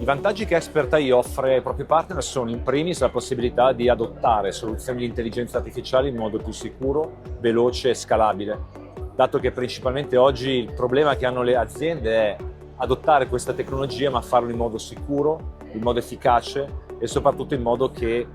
vantaggi che Expert AI offre ai propri partner sono in primis la possibilità di adottare soluzioni di intelligenza artificiale in modo più sicuro, veloce e scalabile, dato che principalmente oggi il problema che hanno le aziende è adottare questa tecnologia ma farlo in modo sicuro, in modo efficace e soprattutto in modo che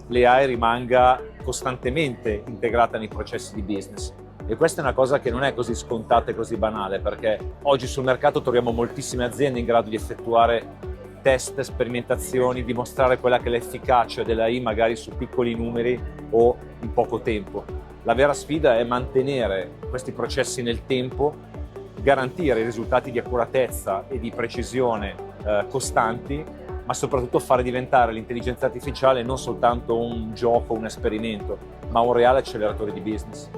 l'AI rimanga costantemente integrata nei processi di business. E questa è una cosa che non è così scontata e così banale, perché oggi sul mercato troviamo moltissime aziende in grado di effettuare test, sperimentazioni, dimostrare quella che è l'efficacia dell'AI magari su piccoli numeri o in poco tempo. La vera sfida è mantenere questi processi nel tempo, garantire risultati di accuratezza e di precisione costanti, ma soprattutto fare diventare l'intelligenza artificiale non soltanto un gioco, un esperimento, ma un reale acceleratore di business.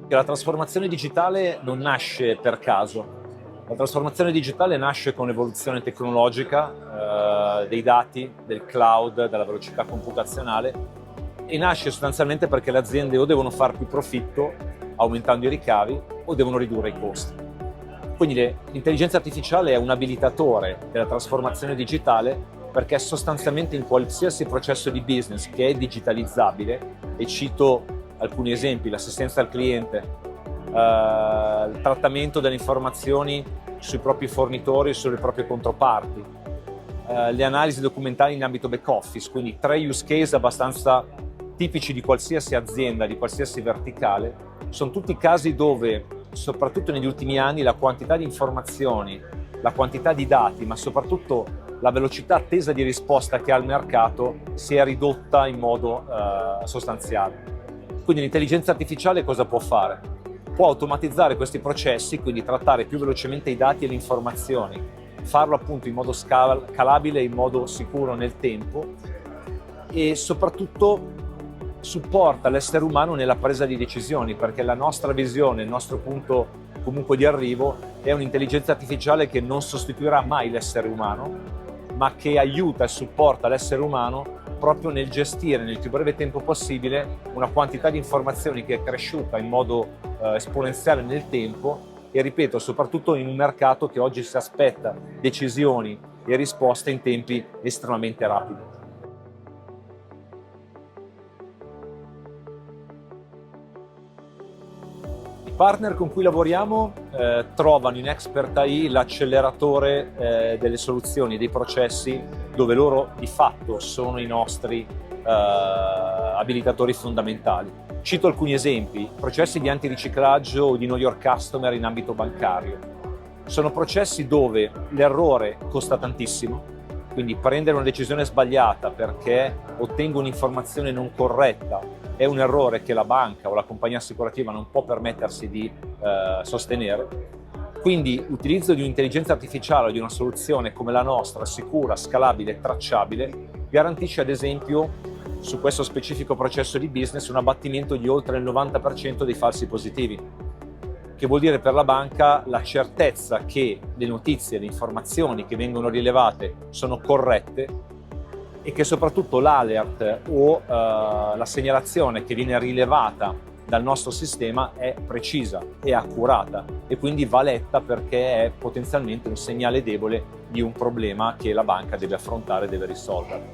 La trasformazione digitale non nasce per caso. La trasformazione digitale nasce con l'evoluzione tecnologica dei dati, del cloud, della velocità computazionale e nasce sostanzialmente perché le aziende o devono fare più profitto aumentando i ricavi o devono ridurre i costi. Quindi l'intelligenza artificiale è un abilitatore della trasformazione digitale perché sostanzialmente in qualsiasi processo di business che è digitalizzabile, e cito alcuni esempi: l'assistenza al cliente, il trattamento delle informazioni sui propri fornitori, sulle proprie controparti, le analisi documentali in ambito back office, quindi 3 use case abbastanza tipici di qualsiasi azienda, di qualsiasi verticale. Sono tutti casi dove, soprattutto negli ultimi anni, la quantità di informazioni, la quantità di dati, ma soprattutto la velocità attesa di risposta che ha il mercato si è ridotta in modo sostanziale. Quindi l'intelligenza artificiale cosa può fare? Può automatizzare questi processi, quindi trattare più velocemente i dati e le informazioni, farlo appunto in modo scalabile e in modo sicuro nel tempo, e soprattutto supporta l'essere umano nella presa di decisioni, perché la nostra visione, il nostro punto comunque di arrivo è un'intelligenza artificiale che non sostituirà mai l'essere umano, ma che aiuta e supporta l'essere umano proprio nel gestire nel più breve tempo possibile una quantità di informazioni che è cresciuta in modo esponenziale nel tempo, e ripeto, soprattutto in un mercato che oggi si aspetta decisioni e risposte in tempi estremamente rapidi. I partner con cui lavoriamo trovano in Expert AI l'acceleratore delle soluzioni, dei processi, dove loro di fatto sono i nostri abilitatori fondamentali. Cito alcuni esempi: processi di antiriciclaggio o di know your customer in ambito bancario. Sono processi dove l'errore costa tantissimo, quindi prendere una decisione sbagliata perché ottengo un'informazione non corretta è un errore che la banca o la compagnia assicurativa non può permettersi di sostenere. Quindi l'utilizzo di un'intelligenza artificiale o di una soluzione come la nostra, sicura, scalabile e tracciabile, garantisce ad esempio su questo specifico processo di business un abbattimento di oltre il 90% dei falsi positivi, che vuol dire per la banca la certezza che le notizie, le informazioni che vengono rilevate sono corrette, e che soprattutto l'alert o la segnalazione che viene rilevata dal nostro sistema è precisa, è accurata e quindi va letta, perché è potenzialmente un segnale debole di un problema che la banca deve affrontare e deve risolvere.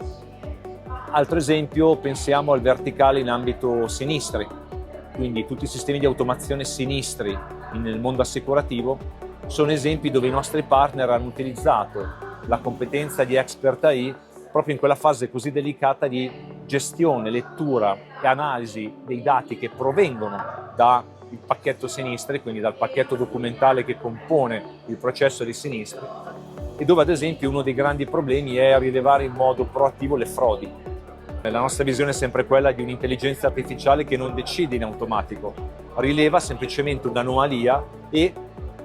Altro esempio, pensiamo al verticale in ambito sinistri, quindi tutti i sistemi di automazione sinistri nel mondo assicurativo sono esempi dove i nostri partner hanno utilizzato la competenza di Expert AI proprio in quella fase così delicata di gestione, lettura e analisi dei dati che provengono dal pacchetto sinistri, quindi dal pacchetto documentale che compone il processo di sinistri, e dove ad esempio uno dei grandi problemi è rilevare in modo proattivo le frodi. La nostra visione è sempre quella di un'intelligenza artificiale che non decide in automatico, rileva semplicemente un'anomalia e,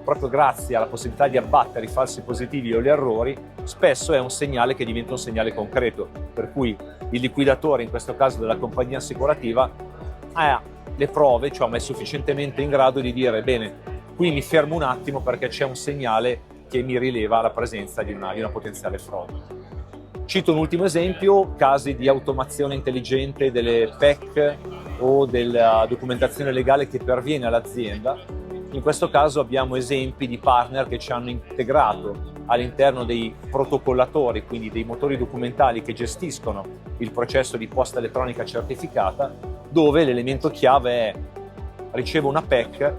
proprio grazie alla possibilità di abbattere i falsi positivi o gli errori, spesso è un segnale che diventa un segnale concreto, per cui il liquidatore, in questo caso della compagnia assicurativa, ha le prove, cioè è sufficientemente in grado di dire: bene, qui mi fermo un attimo perché c'è un segnale che mi rileva la presenza di una potenziale frode. Cito un ultimo esempio: casi di automazione intelligente delle PEC o della documentazione legale che perviene all'azienda, In questo caso abbiamo esempi di partner che ci hanno integrato all'interno dei protocollatori, quindi dei motori documentali che gestiscono il processo di posta elettronica certificata, dove l'elemento chiave è: ricevo una PEC,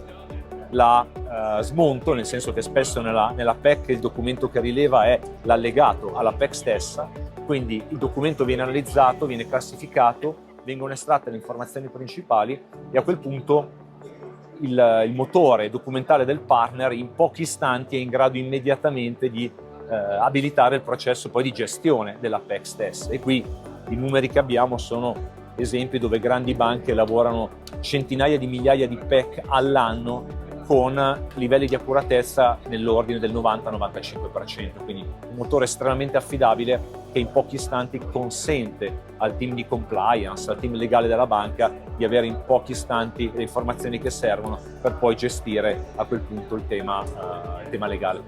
la smonto, nel senso che spesso nella PEC il documento che rileva è l'allegato alla PEC stessa, quindi il documento viene analizzato, viene classificato, vengono estratte le informazioni principali e a quel punto il motore documentale del partner in pochi istanti è in grado immediatamente di abilitare il processo poi di gestione della PEC stessa. E qui i numeri che abbiamo sono esempi dove grandi banche lavorano centinaia di migliaia di PEC all'anno con livelli di accuratezza nell'ordine del 90-95%, quindi un motore estremamente affidabile che in pochi istanti consente al team di compliance, al team legale della banca di avere in pochi istanti le informazioni che servono per poi gestire a quel punto il tema legale.